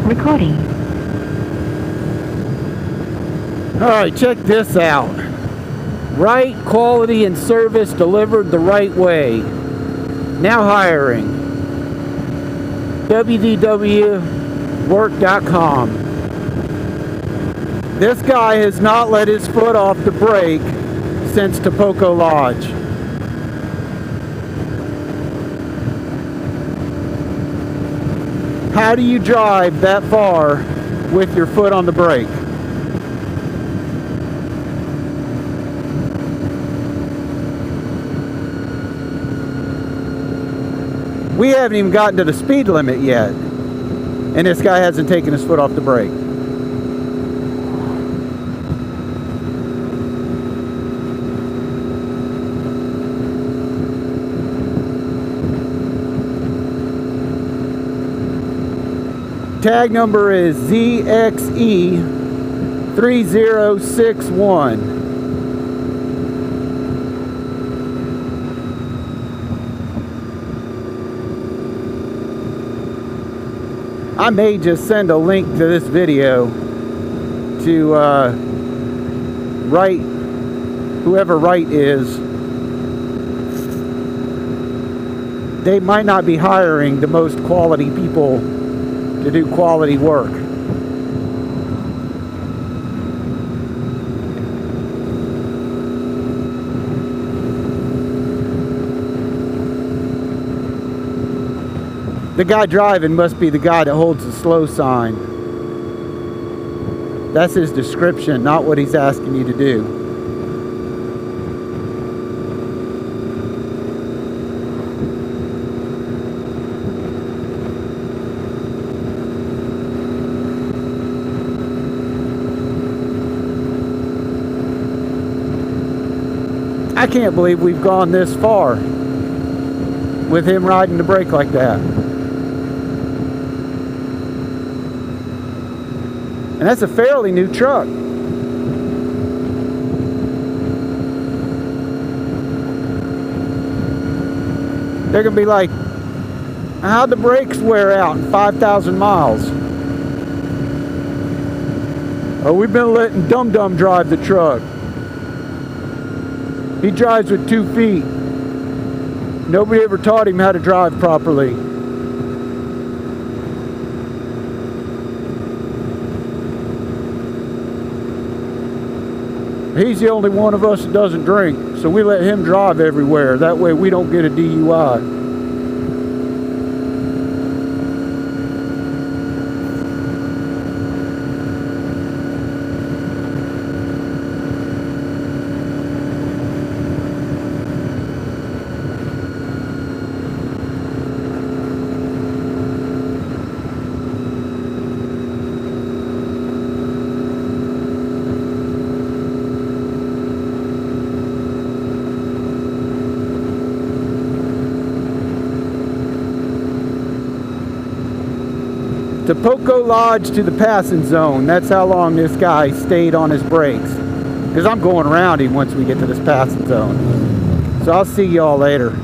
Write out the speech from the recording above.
recording. Alright, check this out. Wright, quality and service delivered the right way. Now hiring. www.work.com. This guy has not let his foot off the brake since Topoko Lodge. How do you drive that far with your foot on the brake? We haven't even gotten to the speed limit yet, and this guy hasn't taken his foot off the brake. Tag number is ZXE3061. I may just send a link to this video to Wright, whoever Wright is. They might not be hiring the most quality people to do quality work. The guy driving must be the guy that holds the slow sign. That's his description, not what he's asking you to do. I can't believe we've gone this far with him riding the brake like that. And that's a fairly new truck. They're gonna be like, how'd the brakes wear out in 5,000 miles? Oh, we've been letting Dum Dum drive the truck. He drives with 2 feet. Nobody ever taught him how to drive properly. He's the only one of us that doesn't drink, so we let him drive everywhere. That way we don't get a DUI. Topoko Lodge to the passing zone. That's how long this guy stayed on his brakes. Because I'm going around him once we get to this passing zone. So I'll see y'all later.